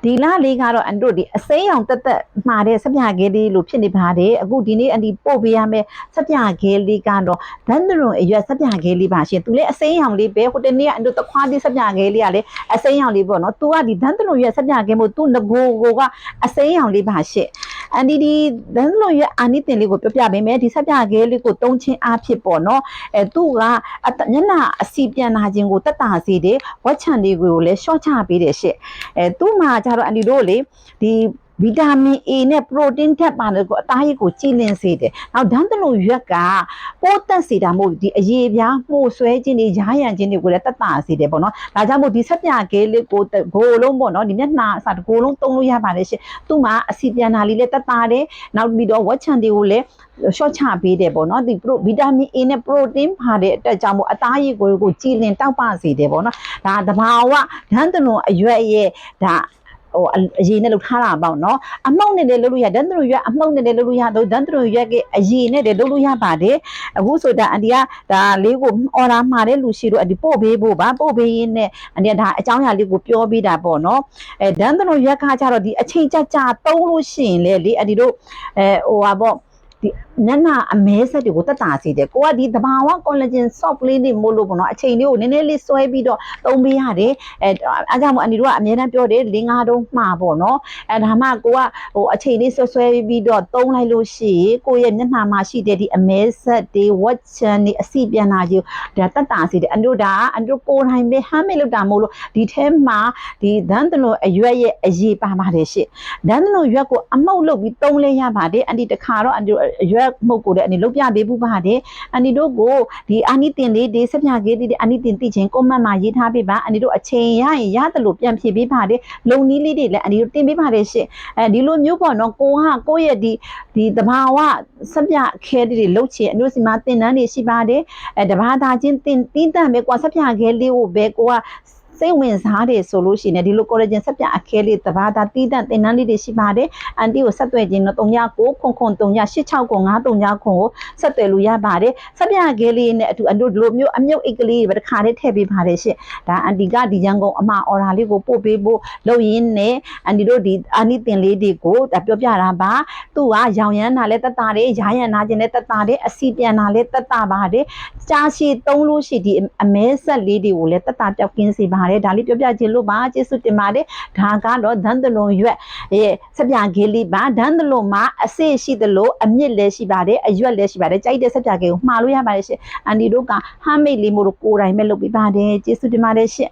ဒီလားလေးကတော့အန်တို့ဒီအစိမ်းအောင်တက်မှာတဲ့စပြခဲလေးလို့ဖြစ်နေပါတယ်အခုဒီနေ့အန်ဒီပို့ပေးရမယ်စပြခဲလေးကတော့ဒန်းတရွန်အရွက်စပြခဲလေးပါရှင်သူလည်းအစိမ်းအောင်လေးပဲဟိုတနေ့ကအန်တို့တခွားလေးစပြခဲလေးကလည်းအစိမ်းအောင်လေးပေါ့နော်သူကဒီဒန်းတရွန်ရွက်စပြခဲမို့သူငကိုကအစိမ်းအောင်လေးပါရှင်အန်ဒီဒန်းတရွန်ရွက်အာနီတင်လေးကိုပြပြပေးမယ်ဒီစပြခဲလေးကိုတုံးချင်းအားဖြစ်ပေါ့နော်သူကညနာအစီပြန်လာခြင်းကိုတက်တာစီတယ်ဝက်ချန်လေးကိုလည်းရှော့ချပေးတယ်ရှင့်သူ့မှာကျတော့အန်ဒီတို့လေဒီဗီတာမင် A နဲ့ protein ထက်ပါတယ်ကိုအသားရည်ကိုကြည်လင်စေတယ်။နောက်ဒန်းတလူရွက်ကပိုးတက်စေတာမို့ဒီအရေပြားမှုဆွဲခြင်းတွေရားရံခြင်းတွေကိုလည်းတက်တာစေတယ်ပေါ့နော်။ဒါကြောင့်မို့ဒီဆက်ပြခဲလေးကိုဂိုလုံးပေါ့နော်ဒီမျက်နှာအစဂိုလုံးသုံးလို့ရပါတယ်ရှင်။သူ့မှာအစီပြန်နာလေးလည်းတက်တာတယ်။နောက်ပြီးတော့ဝက်ချန်တွေကိုလည်းရှော့ချပေးတယ်ပေါ့နော်ဒီဗီတာမင် A နဲ့ protein ပါတဲ့အတွက်ကြောင့်မို့အသားရည်ကိုကြည်လင်တောက်ပစေတယ်ပေါ့နော်။ဒါတဘာဝဒန်းတလူအရွက်ရဲ့ဒါဟိုအရေးနဲ့လှုပ်ထားတာပေါ့နော်အမှုန့်နဲ့လည်းလှုပ်လို့ရဒန်းတရရွက်အမှုန့်နဲ့လည်းလှုပ်လို့ရတော့ဒန်းတရရွက်ကအရေးနဲ့လည်းလှုပ်လို့ရပါတယ်အခုဆိုတာအန်ဒီကဒါလေးကိုအော်ဒါမှာတဲ့လူရှိတော့အဒီပို့ပေးဖို့ပါပို့ပေးရင်းနဲ့အန်ဒီကဒါအကြောင်းအရာလေးကိုပြောပေးတာပေါ့နော်ဒန်းတရရွက်ကကြတော့ဒီအချိန်ကြာသုံးလို့ရှိရင်လေအန်ဒီတို့ဟိုပါပေါ့ဒီနက်နာအမဲဆက်တွေကိုတက်တာစီတယ်ကိုကဒီတဘာဝ collagen soft လေးတွေမို့လို့ပေါ့နော်အချိန်လေးကိုနည်းနည်းလေးဆွဲပြီးတော့သုံးပေးရတယ်အဲကြောင့်မို့အန်ဒီတို့ကအများအားပြောတယ်၄-၅တုံးမှာပေါ့နော်ဒါမှကိုကဟိုအချိန်လေးဆွဲပြီးတော့သုံးလိုက်လို့ရှိရင်ကိုရဲ့မျက်နှာမှာရှိတဲ့ဒီအမဲဆက်တွေဝက်ချန်တွေအစီပြန်လာကြီးဒါတက်တာစီတယ်အန်တို့အန်တို့ကိုယ်တိုင်ပဲဟမ်းမေလို့တာမို့လို့ဒီထဲမှာဒီဒန်းတလုံးအရွက်ရဲ့အရေးပါပါတယ်ရှင့်ဒန်းတလုံးရွက်ကိုအမှုတ်လုပ်ပြီးသုံးလဲရပါတယ်အန်ဒီတခါတော့အန်တို့ရွက်မှုတ်ကိုလည်းအနေလုပ်ပြပေးဖို့ပါတယ်အန်ဒီတို့ကိုဒီအာနီတင်လေးဒီစပြခဲလေးဒီအာနီတင်သိချင်းကွန်မန့်မှာရေးထားပေးပါအန်ဒီတို့အချိန်ရရင်ရတယ်လို့ပြန်ဖြည့်ပေးပါတယ်လုံနီးလေးတွေလည်းအန်ဒီတို့တင်ပေးပါတယ်ရှင့်ဒီလိုမျိုးပေါ့နော်ကိုရဲ့ဒီတဘာဝစပြခဲတွေလှုပ်ချင်အမျိုးစီမှာတင်တန်းတွေရှိပါတယ်တဘာသာချင်းတင်တင်းတန့်ပဲကွာစပြခဲလေးကိုပဲကိုကစိတ်ဝင်စားတယ်ဆိုလို့ရှိရင်ဒီလို collagen ဆက်ပြအခဲလေးတဘာသာတီးတန့်တင်နှန်းလေးတွေရှိပါတယ်အန်တီကိုဆက်သွယ်ခြင်းတော့3993836939ကိုဆက်သွယ်လို့ရပါတယ်ဆက်ပြအခဲလေးနဲ့အတူအန်တို့ဒီလိုမျိုးအမြုပ်အိတ်ကလေးတွေပဲတစ်ခါတည်းထည့်ပေးပါတယ်ရှင့်ဒါအန်တီကဒီရန်ကုန်အမအော်ဒါလေးကိုပို့ပေးဖို့လုပ်ရင်းနဲ့အန်တီတို့ဒီအာနီတင်လေးတွေကိုပြောပြတာပါသူကရောင်ရမ်းတာလည်းတက်တာတယ်ရားရံနာခြင်းလည်းတက်တာတယ်အစီပြန်တာလည်းတက်တာပါတယ်ကြားရှိသုံးလို့ရှိဒီအမဲဆက်လေးတွေကိုလည်းတက်တာပြောက်ကင်းစေပါဒါလေးပြောပြခြင်းလို့ပါကျေးဇူးတင်ပါတယ်ဒါကတော့ဒန်းတလုံးရွက်ရဲ့စပြခဲလေးပါဒန်းတလုံးမှာအစစ်ရှိသလိုအမြင့်လည်းရှိပါတယ်အရွက်လည်းရှိပါတယ်ကြိုက်တဲ့စပြခဲကိုမှားလို့ရပါတယ်ရှင်အန်ဒီတို့ကဟမ်းမိတ်လေးမို့လို့ကိုယ်တိုင်ပဲလုပ်ပေးပါတယ်ကျေးဇူးတင်ပါတယ်ရှင်